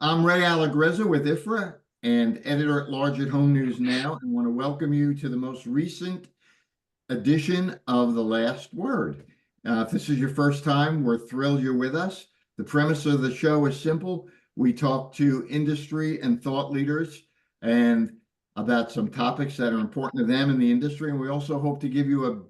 I'm Ray Allegrezza with IFRA and editor-at-large at Home News Now, and want to welcome you to the most recent edition of The Last Word. If this is your first time, we're thrilled you're with us. The premise of the show is simple. We talk to industry and thought leaders and about some topics that are important to them in the industry, and we also hope to give you a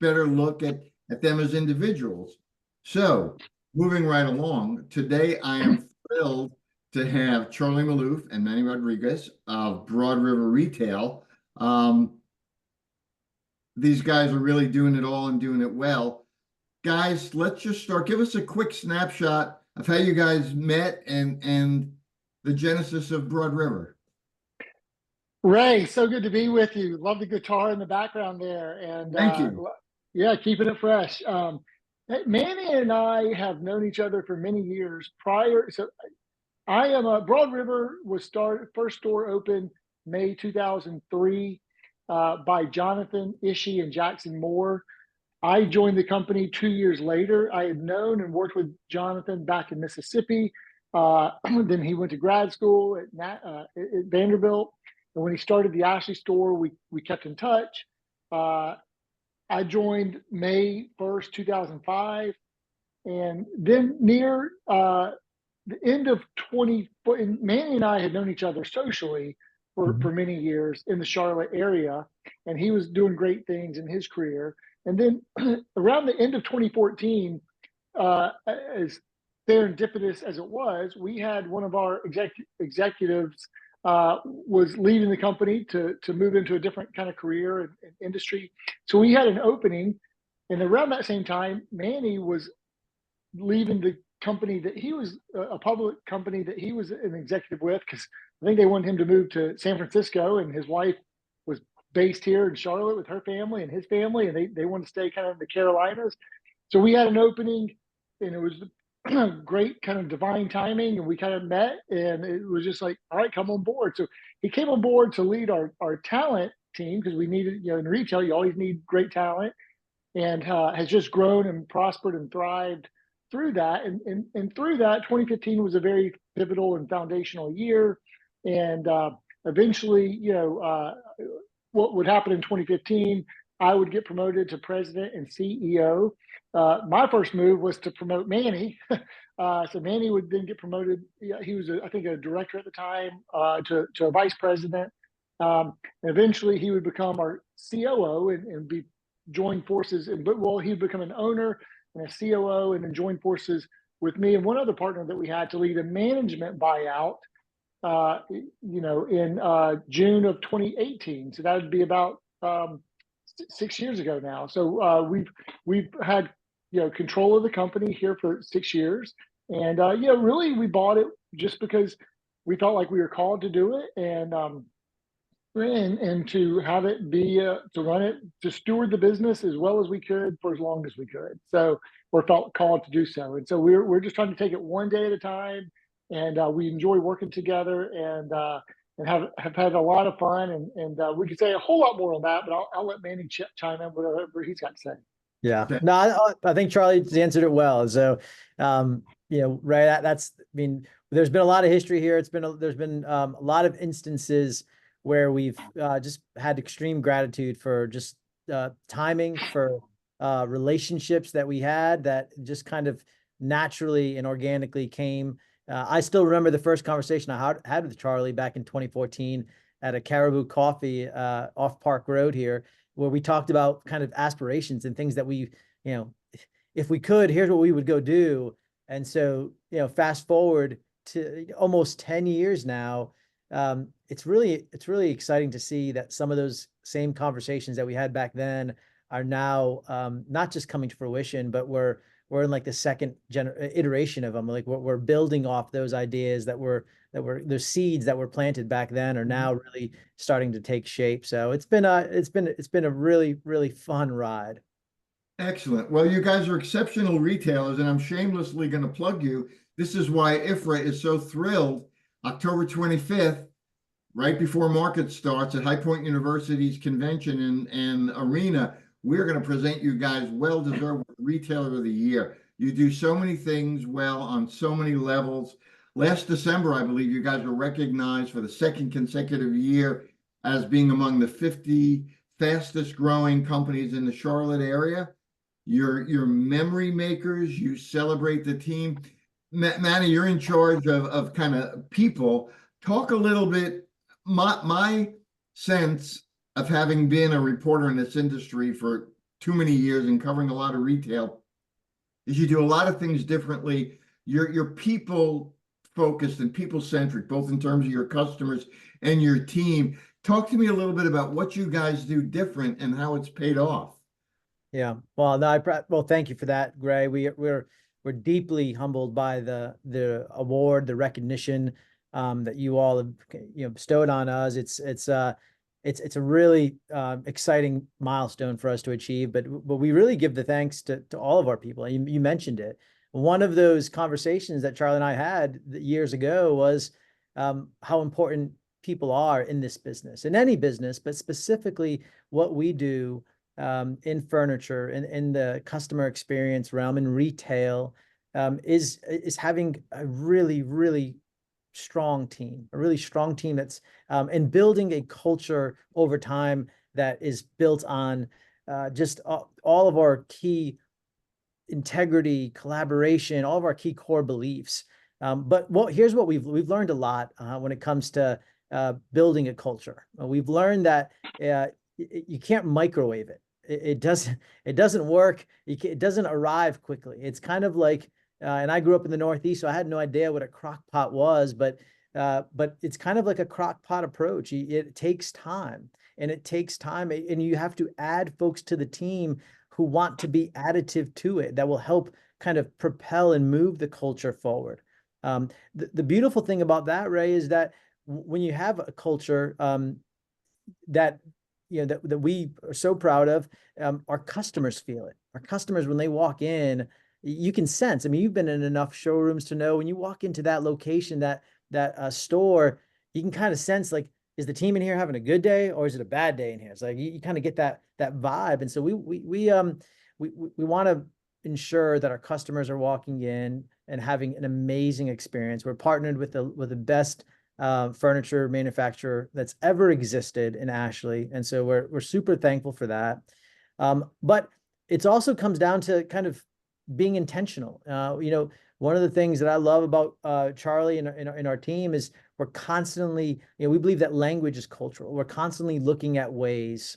better look at them as individuals. So, moving right along, today I am thrilled to have Charlie Malouf and Manny Rodrigues of Broad River Retail. These guys are really doing it all and doing it well. Guys, let's just start. Give us a quick snapshot of how you guys met and the genesis of Broad River. Ray, so good to be with you. Love the guitar in the background there. And Thank you. Yeah, keeping it fresh. Manny and I have known each other for many years prior. So I am a Broad River was first store opened May 2003 by Jonathan Ishii and Jackson Moore. I joined the company 2 years later. I had known and worked with Jonathan back in Mississippi. Then he went to grad school at Vanderbilt. And when he started the Ashley store, we kept in touch. I joined May 1st, 2005. And then near the end of Manny and I had known each other socially for many years in the Charlotte area, and he was doing great things in his career. And then around the end of 2014, as serendipitous as it was, we had one of our executives was leaving the company to move into a different kind of career and industry. So we had an opening, and around that same time, Manny was leaving the company that he was a public company that he was an executive with, because I think they wanted him to move to San Francisco, and his wife was based here in Charlotte with her family and his family, and they wanted to stay kind of in the Carolinas. So we had an opening, and it was great kind of divine timing, and we kind of met, and it was just like, all right, come on board. So he came on board to lead our talent team, because we needed, in retail, you always need great talent, and has just grown and prospered and thrived through that. And through that, 2015 was a very pivotal and foundational year. And eventually, what would happen in 2015, I would get promoted to president and CEO. My first move was to promote Manny. So Manny would then get promoted. He was, I think, a director at the time, to a vice president. And eventually he would become our COO and join forces. He'd become an owner and a COO, and then join forces with me and one other partner that we had to lead a management buyout, in June of 2018. So that would be about 6 years ago now. So we've had control of the company here for 6 years, and really we bought it just because we felt like we were called to do it, and to have it be to run it, to steward the business as well as we could for as long as we could. So we felt called to do so, and so we're just trying to take it one day at a time, and we enjoy working together, and have had a lot of fun, and we could say a whole lot more on that, but I'll let Manny chime in whatever he's got to say. Yeah, no, I think Charlie answered it well. So, Ray, that's, I mean, there's been a lot of history here. There's been a lot of instances where we've just had extreme gratitude for just timing, for relationships that we had that just kind of naturally and organically came. I still remember the first conversation I had with Charlie back in 2014 at a Caribou Coffee off Park Road here, where we talked about kind of aspirations and things that we, if we could, here's what we would go do. And so, fast forward to almost 10 years now, it's really exciting to see that some of those same conversations that we had back then are now not just coming to fruition, but we're in like the second iteration of them. Like we're building off those ideas that were those seeds that were planted back then are now really starting to take shape. So it's been a really, really fun ride. Excellent. Well, you guys are exceptional retailers, and I'm shamelessly going to plug you. This is why IFRA is so thrilled. October 25th, right before market starts at High Point University's convention and arena, we're going to present you guys well-deserved Retailer of the Year. You do so many things well on so many levels. Last December, I believe you guys were recognized for the second consecutive year as being among the 50 fastest growing companies in the Charlotte area. You're memory makers. You celebrate the team. Manny, you're in charge of kind of people. Talk a little bit. My sense of having been a reporter in this industry for too many years and covering a lot of retail is you do a lot of things differently. You're people focused and people centric, both in terms of your customers and your team. Talk to me a little bit about what you guys do different and how it's paid off. Yeah. Well, no, well, thank you for that, Gray. We're deeply humbled by the award, the recognition that you all have, bestowed on us. It's a really exciting milestone for us to achieve, but we really give the thanks to all of our people. You mentioned it. One of those conversations that Charlie and I had years ago was how important people are in this business, in any business, but specifically what we do in furniture, in the customer experience realm, in retail, is having a really strong team, that's and building a culture over time that is built on just all of our key integrity, collaboration, all of our key core beliefs. But here's what we've learned a lot when it comes to building a culture. We've learned that you can't microwave it. It doesn't work. It doesn't arrive quickly. It's kind of like, and I grew up in the Northeast, so I had no idea what a crock pot was, but it's kind of like a crock pot approach. It takes time, and you have to add folks to the team who want to be additive to it, that will help kind of propel and move the culture forward. The beautiful thing about that, Ray, is that when you have a culture that we are so proud of, our customers feel it. Our customers, when they walk in, you can sense. I mean, you've been in enough showrooms to know when you walk into that location, that store, you can kind of sense, like, is the team in here having a good day or is it a bad day in here? It's like you kind of get that vibe, and so we want to ensure that our customers are walking in and having an amazing experience. We're partnered with the best furniture manufacturer that's ever existed in Ashley, and so we're super thankful for that. But it also comes down to kind of being intentional. One of the things that I love about Charlie and our team is we're constantly, we believe that language is cultural. We're constantly looking at ways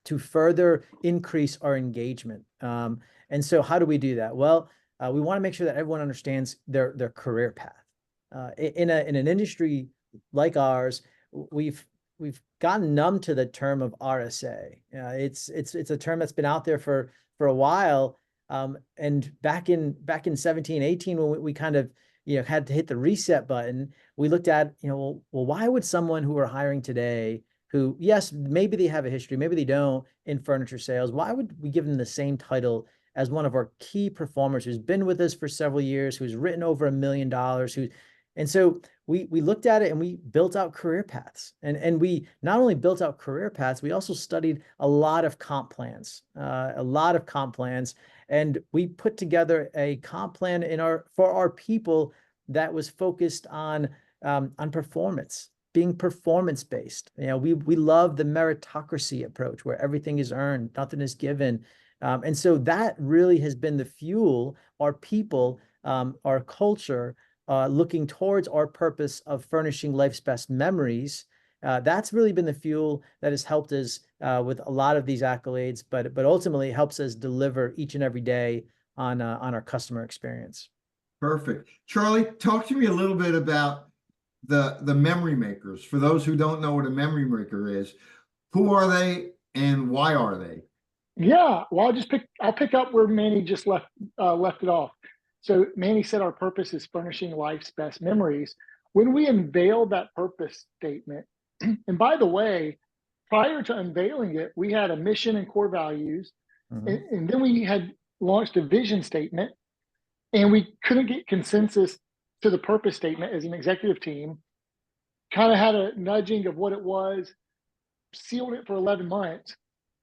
to further increase our engagement. And so how do we do that? Well, we want to make sure that everyone understands their career path. In an industry like ours, we've gotten numb to the term of RSA. It's a term that's been out there for a while. And back in 17, 18, when we kind of had to hit the reset button, we looked at, well, why would someone who we're hiring today, who, yes, maybe they have a history, maybe they don't, in furniture sales, why would we give them the same title as one of our key performers who's been with us for several years, who's written over $1 million, and so we looked at it and we built out career paths. And we not only built out career paths, we also studied a lot of comp plans, and we put together a comp plan for our people that was focused on performance, being performance-based. We love the meritocracy approach where everything is earned, nothing is given. And so that really has been the fuel, our people, our culture, looking towards our purpose of furnishing life's best memories. That's really been the fuel that has helped us with a lot of these accolades, but ultimately helps us deliver each and every day on our customer experience. Perfect. Charlie, talk to me a little bit about the memory makers. For those who don't know what a memory maker is, who are they and why are they? Yeah, well, I'll pick up where Manny just left it off. So Manny said our purpose is furnishing life's best memories. When we unveiled that purpose statement, and by the way, prior to unveiling it, we had a mission and core values, and then we had launched a vision statement, and we couldn't get consensus to the purpose statement as an executive team. Kind of had a nudging of what it was, sealed it for 11 months,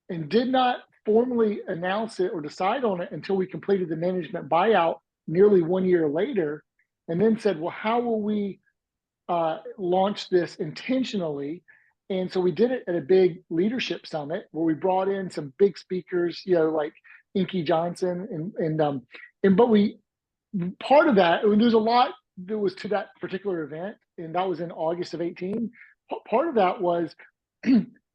and did not formally announce it or decide on it until we completed the management buyout nearly 1 year later. and then said, well, how will we launch this intentionally? And so we did it at a big leadership summit where we brought in some big speakers, like Inky Johnson, but we, part of that, there's a lot that was to that particular event, and that was in August of 18. Part of that was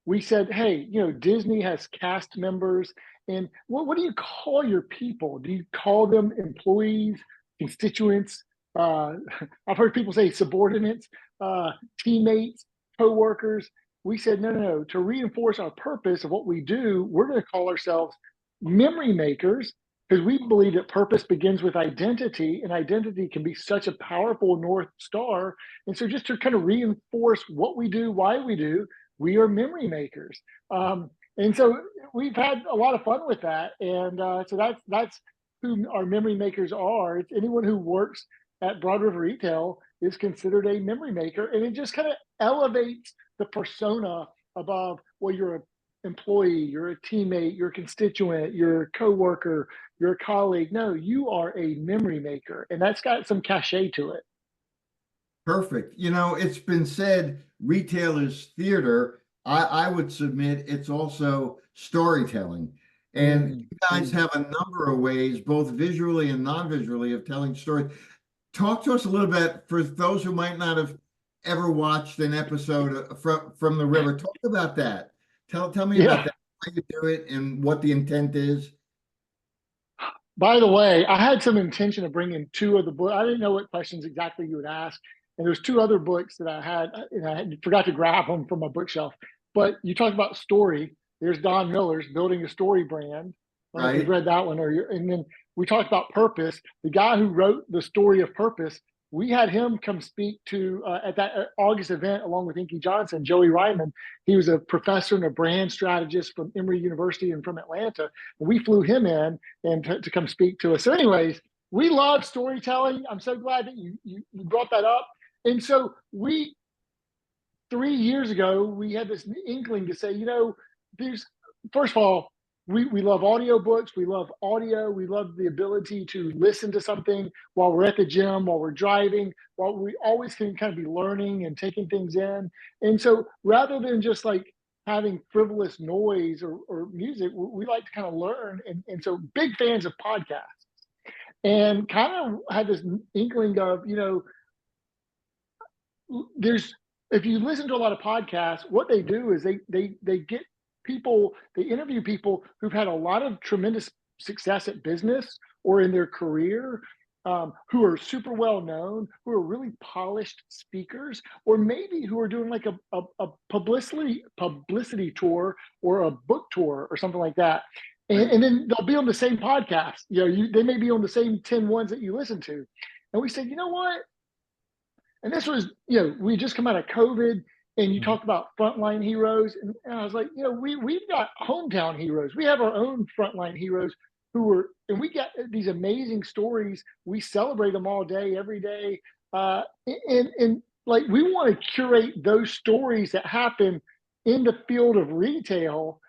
we said, hey, Disney has cast members, and what do you call your people? Do you call them employees, constituents? I've heard people say subordinates, teammates, co-workers. We said, no. To reinforce our purpose of what we do, we're going to call ourselves memory makers, because we believe that purpose begins with identity, and identity can be such a powerful North Star. And so just to kind of reinforce what we do, why we do, we are memory makers. And so we've had a lot of fun with that. And so that's who our memory makers are. It's anyone who works at Broad River Retail is considered a memory maker. And it just kind of elevates the persona above, well, you're an employee, you're a teammate, you're a constituent, you're a coworker, you're a colleague. No, you are a memory maker, and that's got some cachet to it. Perfect. It's been said retail is theater. I would submit it's also storytelling. And you guys have a number of ways, both visually and non-visually, of telling stories. Talk to us a little bit, for those who might not have ever watched an episode from the river. Talk about that. Tell me about that, how you do it, and what the intent is. By the way, I had some intention of bringing two of the books. I didn't know what questions exactly you would ask. And there's two other books that I had, and I forgot to grab them from my bookshelf. But you talk about story. There's Don Miller's Building a Story Brand. Right. You've read that one, and then we talked about purpose. The guy who wrote the story of purpose, we had him come speak to at that August event along with Inky Johnson, Joey Ryman. He was a professor and a brand strategist from Emory University and from Atlanta. And we flew him in and to come speak to us. So anyways, we love storytelling. I'm so glad that you brought that up. And so 3 years ago, we had this inkling to say, there's, first of all, we love audiobooks. We love audio. We love the ability to listen to something while we're at the gym, while we're driving, while we always can kind of be learning and taking things in. And so rather than just like having frivolous noise or music, we like to kind of learn. And so big fans of podcasts, and kind of had this inkling of, if you listen to a lot of podcasts, what they do is they get people, they interview people who've had a lot of tremendous success at business or in their career, who are super well known, who are really polished speakers, or maybe who are doing like a publicity tour or a book tour or something like that. And then they'll be on the same podcast. They may be on the same 10 ones that you listen to. And we said, you know what? And this was, we just come out of COVID, and you talk about frontline heroes. And I was like, we've got hometown heroes. We have our own frontline heroes and we get these amazing stories. We celebrate them all day, every day. And like, we want to curate those stories that happen in the field of retail,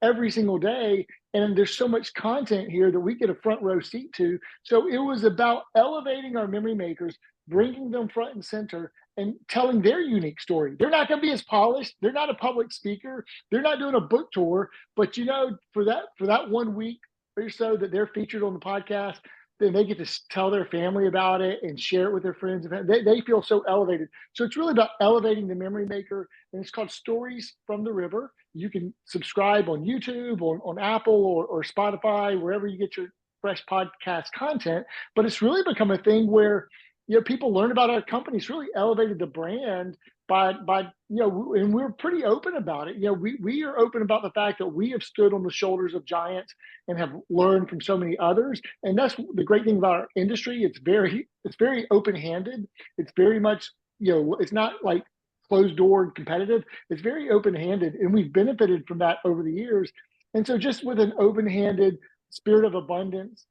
every single day. And there's so much content here that we get a front row seat to. So it was about elevating our memory makers, bringing them front and center, and telling their unique story. They're not going to be as polished. They're not a public speaker. They're not doing a book tour. But for that 1 week or so that they're featured on the podcast, then they get to tell their family about it and share it with their friends. They feel so elevated. So it's really about elevating the memory maker, and it's called Stories from the River. You can subscribe on YouTube, on Apple or Spotify, wherever you get your fresh podcast content. But it's really become a thing where people learn about our company. It's really elevated the brand by and we're pretty open about it. We are open about the fact that we have stood on the shoulders of giants and have learned from so many others. And that's the great thing about our industry. It's very open-handed. It's very much, it's not like closed door and competitive. It's very open-handed, and we've benefited from that over the years. And so just with an open-handed spirit of abundance,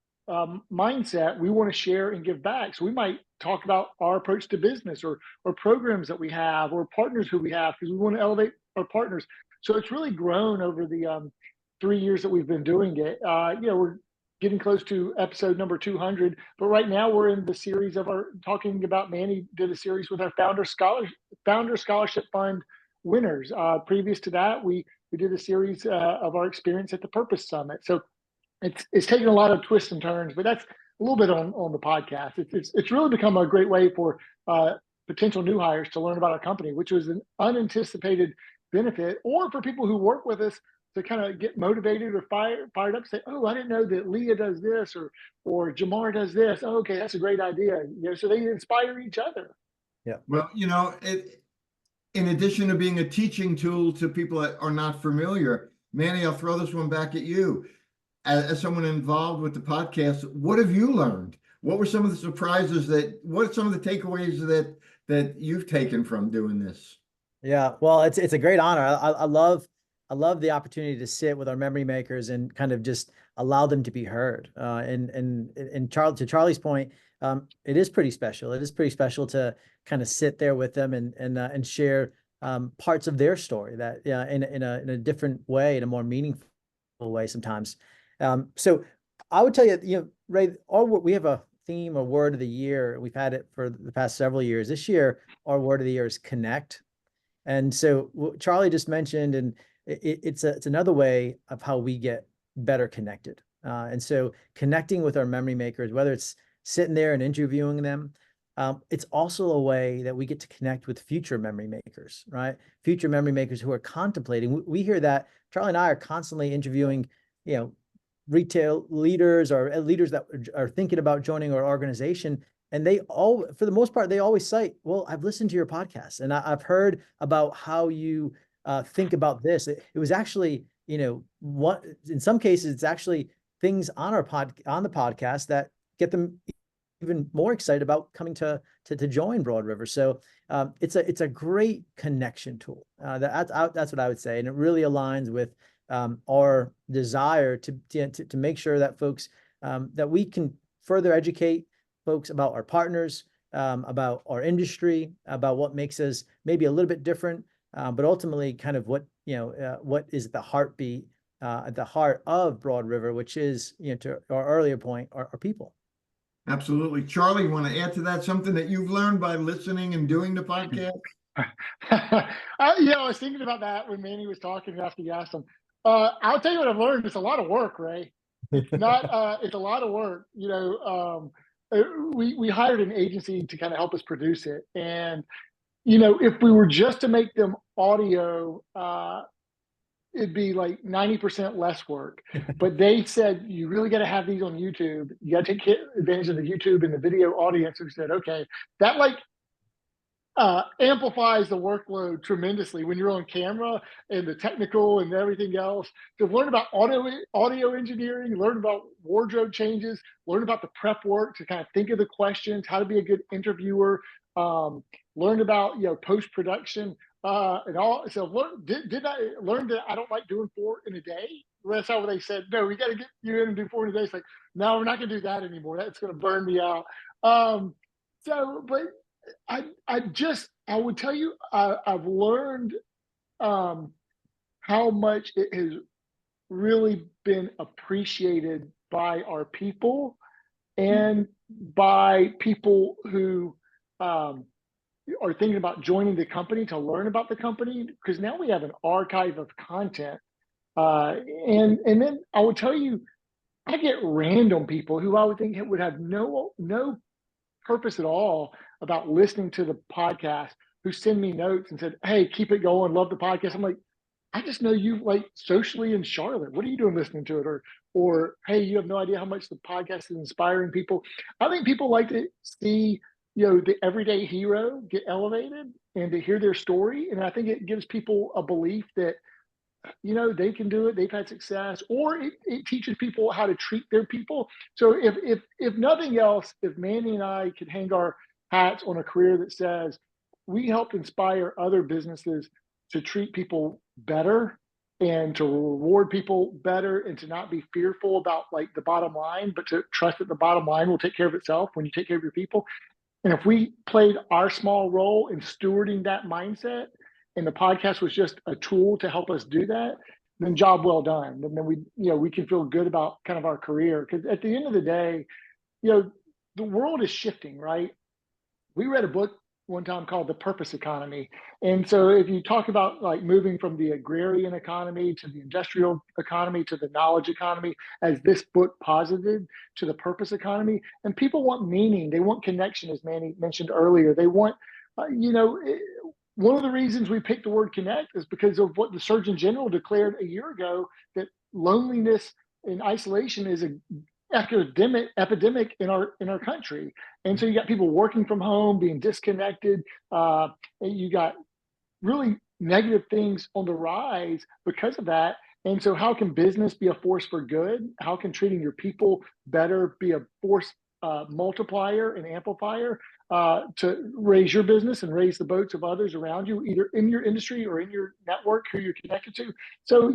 mindset, we want to share and give back. So we might talk about our approach to business or programs that we have or partners who we have, because we want to elevate our partners. So it's really grown over the 3 years that we've been doing it. We're getting close to episode number 200. But right now we're in the series of our talking about Manny did a series with our Founder Scholarship Fund winners. Previous to that, we did a series of our experience at the Purpose Summit. So it's taken a lot of twists and turns, but that's a little bit on the podcast. It's really become a great way for potential new hires to learn about our company, which was an unanticipated benefit, or for people who work with us to kind of get motivated or fired up, say, oh, I didn't know that Leah does this, or Jamar does this. Oh, okay, that's a great idea. So they inspire each other. Yeah. Well, in addition to being a teaching tool to people that are not familiar, Manny, I'll throw this one back at you. As someone involved with the podcast, what have you learned? What were some of the surprises what are some of the takeaways that you've taken from doing this? Yeah, well, it's a great honor. I love the opportunity to sit with our memory makers and kind of just allow them to be heard. And to Charlie's point, it is pretty special. It is pretty special to kind of sit there with them and share parts of their story that in a different way, in a more meaningful way sometimes. So I would tell you, Ray, we have a theme, a word of the year. We've had it for the past several years. This year, our word of the year is connect. And so what Charlie just mentioned, and it's another way of how we get better connected. And so connecting with our memory makers, whether it's sitting there and interviewing them, it's also a way that we get to connect with future memory makers, right? Future memory makers who are contemplating. We hear that Charlie and I are constantly interviewing, retail leaders or leaders that are thinking about joining our organization. And for the most part, they always cite, well, I've listened to your podcast and I've heard about how you think about this. It was actually, what in some cases, it's actually things on the podcast that get them even more excited about coming to join Broad River. So it's a great connection tool. That's what I would say. And it really aligns with our desire to make sure that folks, that we can further educate folks about our partners, about our industry, about what makes us maybe a little bit different, but ultimately kind of what is the heartbeat at the heart of Broad River, which is, to our earlier point, our people. Absolutely. Charlie, you want to add to that something that you've learned by listening and doing the podcast? I was thinking about that when Manny was talking after you asked him. I'll tell you what I've learned. It's a lot of work, Ray. It's not. It's a lot of work. We hired an agency to kind of help us produce it, and if we were just to make them audio, it'd be like 90% less work. But they said you really got to have these on YouTube. You got to take advantage of the YouTube and the video audience. Who said, okay, that amplifies the workload tremendously when you're on camera and the technical and everything else. To learn about audio engineering, learn about wardrobe changes, learn about the prep work to kind of think of the questions, how to be a good interviewer, learn about post-production and all. So did I learn that I don't like doing 4 in a day? That's how they said, no, we got to get you in and do 4 in a day. It's like, no, we're not going to do that anymore. That's going to burn me out. But I would tell you, I've learned how much it has really been appreciated by our people and by people who are thinking about joining the company to learn about the company, because now we have an archive of content. And then I would tell you, I get random people who I would think would have no purpose at all about listening to the podcast, who send me notes and said, hey, keep it going, love the podcast. I'm like, I just know you socially in Charlotte. What are you doing listening to it? Or hey, you have no idea how much the podcast is inspiring people. I think people like to see, the everyday hero get elevated and to hear their story. And I think it gives people a belief that, they can do it. They've had success, or it teaches people how to treat their people. So if nothing else, if Manny and I could hang our hats on a career that says we help inspire other businesses to treat people better and to reward people better and to not be fearful about the bottom line, but to trust that the bottom line will take care of itself when you take care of your people. And if we played our small role in stewarding that mindset, and the podcast was just a tool to help us do that, then job well done. And then we can feel good about kind of our career. Because at the end of the day, the world is shifting, right? We read a book one time called The Purpose Economy. And so if you talk about like moving from the agrarian economy to the industrial economy to the knowledge economy, as this book posited, to the purpose economy, and people want meaning, they want connection, as Manny mentioned earlier. They want, one of the reasons we picked the word connect is because of what the Surgeon General declared a year ago, that loneliness and isolation is a epidemic in our country. And so you got people working from home, being disconnected. And you got really negative things on the rise because of that. And so how can business be a force for good? How can treating your people better be a force multiplier and amplifier to raise your business and raise the boats of others around you, either in your industry or in your network who you're connected to? So,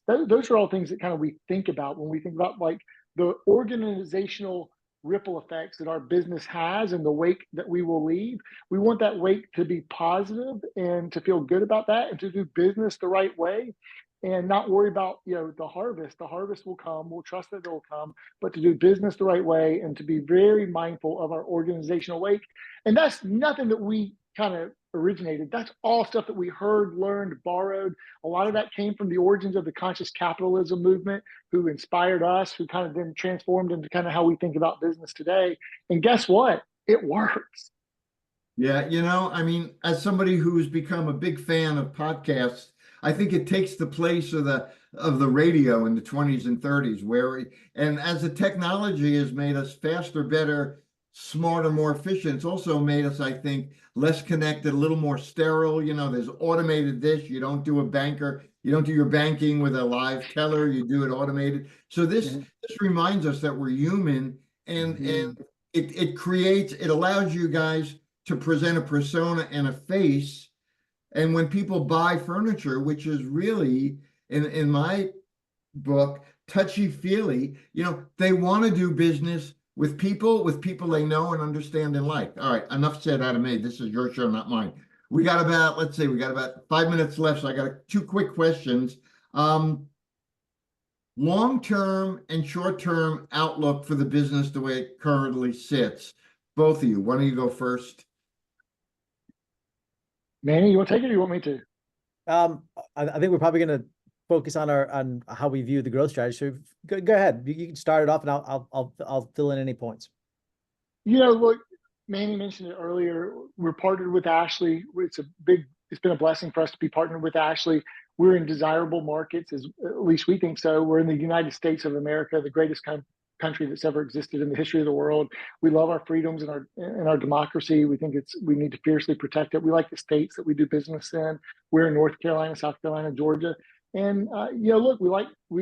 those are all things that kind of we think about when we think about like the organizational ripple effects that our business has and the wake that we will leave. We want that wake to be positive and to feel good about that and to do business the right way and not worry about, the harvest. The harvest will come. We'll trust that it will come, but to do business the right way and to be very mindful of our organizational wake. And that's nothing that we kind of originated. That's all stuff that we heard, learned, borrowed. A lot of that came from the origins of the conscious capitalism movement, who inspired us, who kind of then transformed into kind of how we think about business today. And guess what? It works. Yeah, I mean, as somebody who's become a big fan of podcasts, I think it takes the place of the radio in the 20s and 30s, and as the technology has made us faster, better, smarter, more efficient, it's also made us, I think, less connected, a little more sterile. There's automated this. You don't do your banking with a live teller, you do it automated. So this reminds us that we're human, and it allows you guys to present a persona and a face. And when people buy furniture, which is really, in my book, touchy-feely, they want to do business with people they know and understand and like. All right, enough said out of me. This is your show, not mine. We got about 5 minutes left, so I got two quick questions. Long-term and short-term outlook for the business the way it currently sits. Both of you, why don't you go first? Manny, you want to take it or you want me to? I think we're probably going to focus on how we view the growth strategy. So go ahead. You can start it off, and I'll fill in any points. Look, Manny mentioned it earlier. We're partnered with Ashley. It's been a blessing for us to be partnered with Ashley. We're in desirable markets, at least we think so. We're in the United States of America, the greatest country that's ever existed in the history of the world. We love our freedoms and our democracy. We think we need to fiercely protect it. We like the states that we do business in. We're in North Carolina, South Carolina, Georgia. And look, we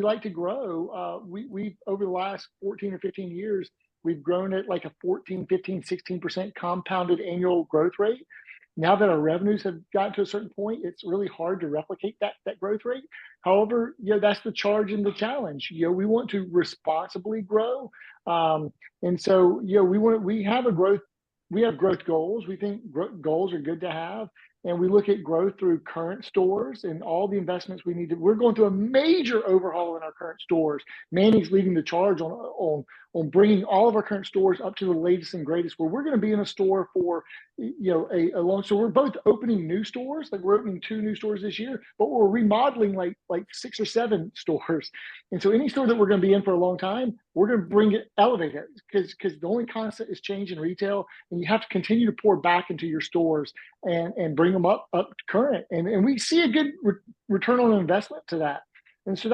like to grow. We over the last 14 or 15 years, we've grown at like a 14, 15, 16% compounded annual growth rate. Now that our revenues have gotten to a certain point, it's really hard to replicate that growth rate. However, that's the charge and the challenge. We want to responsibly grow, and so we have growth goals. We think goals are good to have, and we look at growth through current stores and all the investments we need to. We're going through a major overhaul in our current stores. Manny's leading the charge on bringing all of our current stores up to the latest and greatest. Where we're going to be in a store for a long. So we're both opening new stores, like we're opening 2 new stores this year, but we're remodeling like 6 or 7 stores. And so any store that we're going to be in for a long time, we're going to elevate it, because the only constant is change in retail, and you have to continue to pour back into your stores and bring them up current. And we see a good return on investment to that. And so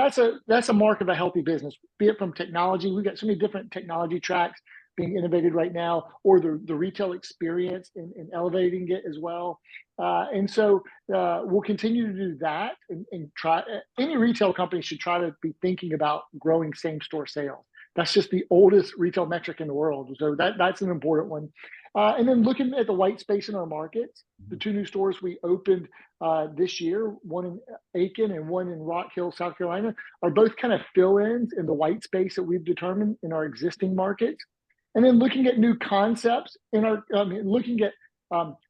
that's a mark of a healthy business, be it from technology. We've got so many different technology tracks being innovated right now, or the retail experience and elevating it as well. And so we'll continue to do that and try. Any retail company should try to be thinking about growing same store sales. That's just the oldest retail metric in the world. So that's an important one. And then looking at the white space in our markets, the 2 new stores we opened this year, one in Aiken and one in Rock Hill, South Carolina, are both kind of fill-ins in the white space that we've determined in our existing markets. And then looking at new concepts looking at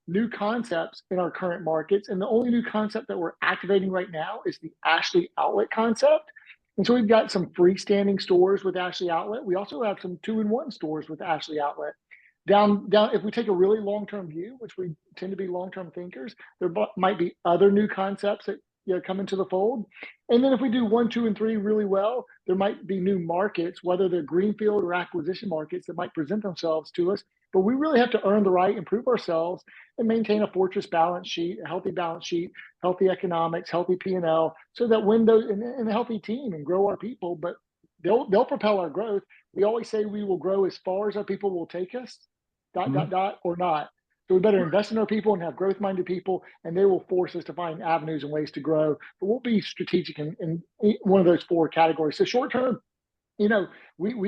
new concepts in our current markets. And the only new concept that we're activating right now is the Ashley Outlet concept. And so we've got some freestanding stores with Ashley Outlet. We also have some 2-in-1 stores with Ashley Outlet. Down, if we take a really long-term view, which we tend to be long-term thinkers, there might be other new concepts that come into the fold. And then if we do 1, 2, and 3 really well, there might be new markets, whether they're greenfield or acquisition markets, that might present themselves to us. But we really have to earn the right, improve ourselves, and maintain a fortress balance sheet, a healthy balance sheet, healthy economics, healthy P&L, so that when those and a healthy team and grow our people, but they'll propel our growth. We always say we will grow as far as our people will take us, or not. So we better invest in our people and have growth-minded people, and they will force us to find avenues and ways to grow. But we'll be strategic in one of those 4 categories. So short term, we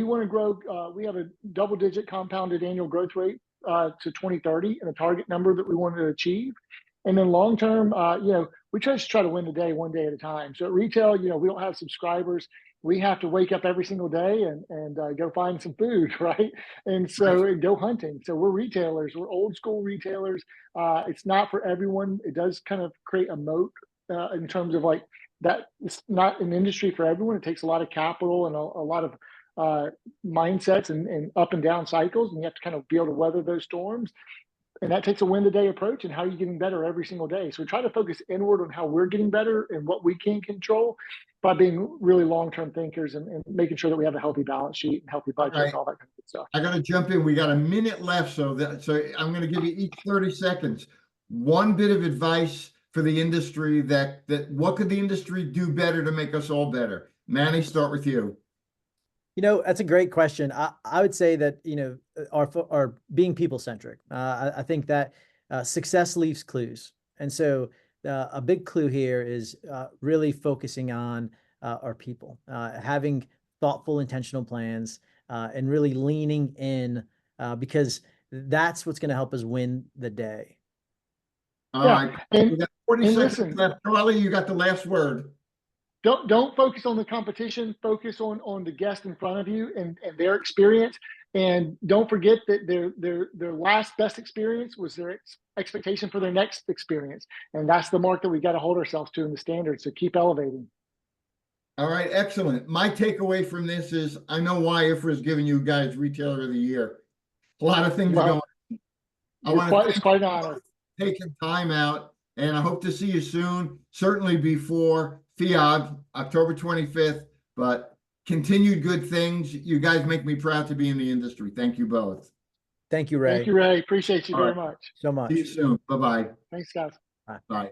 want to grow. We have a double-digit compounded annual growth rate to 2030 and a target number that we want to achieve. And then long term, we just try to win the day one day at a time. So at retail, we don't have subscribers. We have to wake up every single day and go find some food, right? And go hunting. So we're retailers. We're old school retailers. It's not for everyone. It does kind of create a moat in terms of like that. It's not an industry for everyone. It takes a lot of capital and a lot of mindsets and up and down cycles, and you have to kind of be able to weather those storms. And that takes a win the day approach and how you're getting better every single day. So we try to focus inward on how we're getting better and what we can control by being really long-term thinkers and making sure that we have a healthy balance sheet and healthy budgets, all that kind of stuff. I got to jump in. We got a minute left. So I'm going to give you each 30 seconds. One bit of advice for the industry that what could the industry do better to make us all better? Manny, start with you. That's a great question. I would say that, our being people-centric. I think that success leaves clues. And so a big clue here is really focusing on our people, having thoughtful, intentional plans, and really leaning in because that's what's going to help us win the day. All right. We got 40 seconds left. Charlie, you got the last word. Don't focus on the competition. Focus on the guest in front of you and their experience. And don't forget that their last best experience was their expectation for their next experience. And that's the mark that we got to hold ourselves to in the standards. So keep elevating. All right, excellent. My takeaway from this is I know why IFRA is giving you guys Retailer of the Year. A lot of things going on. I want to it's quite an honor. Taking time out, and I hope to see you soon. Certainly before FIAB, October 25th, but continued good things. You guys make me proud to be in the industry. Thank you both. Thank you, Ray. Thank you, Ray. Appreciate you very much. So much. See you soon. Bye-bye. Thanks, guys. Bye.